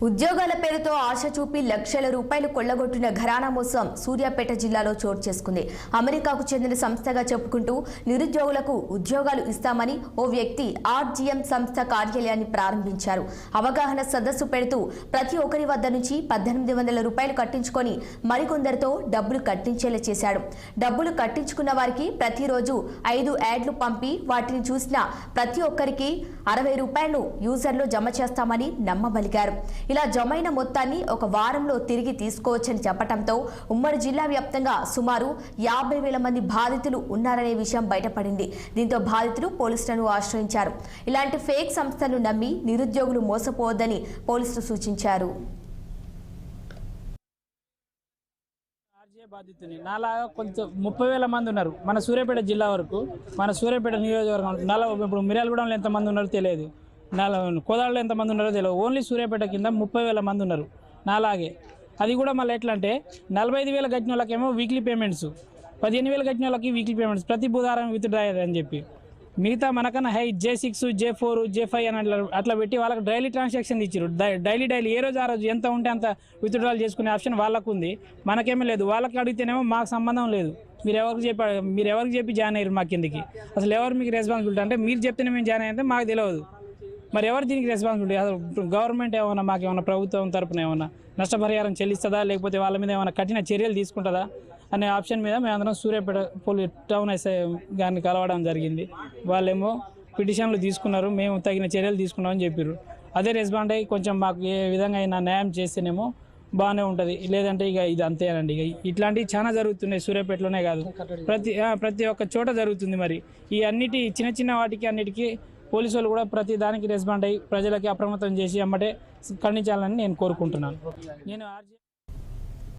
ఉద్యోగాల పేరుతో ఆశ చూపి లక్షల రూపాయలు కొల్లగొట్టిన ఘరానా మోసం సూర్యాపేట జిల్లాలో చోటు చేసుకుంది. అమెరికాకు చెందిన సంస్థగా చెప్పుకుంటూ నిరుద్యోగులకు ఉద్యోగాలు ఇస్తామని ఓ వ్యక్తి ఆర్జీఎం సంస్థ కార్యాలయాన్ని ప్రారంభించారు. అవగాహన సదస్సు పెడుతూ ప్రతి ఒక్కరి వద్ద నుంచి 1800 రూపాయలు కట్టించుకొని మరికొందరితో డబ్బులు కట్టించేలా చేశాడు. డబ్బులు కట్టించుకున్న వారికి ప్రతిరోజు 5 యాడ్లు పంపి వాటిని చూసిన ప్రతి ఒక్కరికి 60 రూపాయలను యూజర్లో జమ చేస్తామని నమ్మబలిగారు. ఇలా జమైన మొత్తాన్ని ఒక వారంలో తిరిగి తీసుకోవచ్చని చెప్పడంతో ఉమ్మడి జిల్లా వ్యాప్తంగా సుమారు 50,000 మంది బాధితులు ఉన్నారనే విషయం బయటపడింది. దీంతో బాధితులు పోలీసులను ఆశ్రయించారు. ఇలాంటి ఫేక్ సంస్థలను నమ్మి నిరుద్యోగులు మోసపోవద్దని పోలీసులు సూచించారు. బాధితుని నాలాగా కొంచెం 30,000 మంది ఉన్నారు మన సూర్యాపేట జిల్లా వరకు. మన సూర్యాపేట నియోజకవర్గం ఇప్పుడు మిర్యాలగూడెంలో ఎంతమంది ఉన్నారో తెలియదు, కోదాడలో ఎంతమంది ఉన్నారో తెలియదు. ఓన్లీ సూర్యాపేట కింద 30,000 మంది ఉన్నారు నాలాగే. అది కూడా మళ్ళీ ఎట్లా అంటే 45,000 కట్టిన వాళ్ళకేమో వీక్లీ పేమెంట్స్, 15,000 కట్టిన వాళ్ళకి వీక్లీ పేమెంట్స్, ప్రతి బుధవారం విత్డ్రా అని చెప్పి మిగతా మనకన్నా J6 J4 J5 అని అట్లా పెట్టి వాళ్ళకి డైలీ ట్రాన్సాక్షన్ ఇచ్చారు. డైలీ ఏ రోజు ఆ రోజు ఎంత ఉంటే అంత విత్డ్రాల్ చేసుకునే ఆప్షన్ వాళ్ళకు ఉంది, మనకేమీ లేదు. వాళ్ళకి అడిగితేనేమో మాకు సంబంధం లేదు, మీరు ఎవరికి చెప్పి జాయిన్ అయ్యారు మా కిందకి, అసలు ఎవరు మీకు రెస్పాన్సిబిలిటీ అంటే మీరు చెప్తేనే మేము జాయిన్ అయితే మాకు తెలియదు. మరి ఎవరు దీనికి రెస్పాన్సిబిలిటీ? అసలు గవర్నమెంట్ ఏమన్నా మాకేమన్నా ప్రభుత్వం తరపున ఏమన్నా నష్టపరిహారం చెల్లిస్తుందా, లేకపోతే వాళ్ళ మీద ఏమైనా కఠిన చర్యలు తీసుకుంటుందా అనే ఆప్షన్ మీద మేమందరం సూర్యాపేట టౌన్ ఎస్ఐ గారిని కలవడం జరిగింది. వాళ్ళేమో పిటిషన్లు తీసుకున్నారు, మేము తగిన చర్యలు తీసుకున్నామని చెప్పారు. అదే రెస్పాండ్ అయ్యి కొంచెం మాకు ఏ విధంగా అయినా న్యాయం చేస్తేనేమో బాగానే ఉంటుంది, లేదంటే ఇక ఇది అంతేనండి. ఇక ఇట్లాంటివి చాలా జరుగుతున్నాయి సూర్యాపేటలోనే కాదు, ప్రతి ఒక్క చోట జరుగుతుంది. మరి ఈ అన్నిటి చిన్న వాటికి అన్నిటికీ పోలీసు వాళ్ళు కూడా ప్రతి దానికి రెస్పాండ్ అయ్యి ప్రజలకి అప్రమత్తం చేసి అమ్మటే ఖండించాలని నేను కోరుకుంటున్నాను. నేను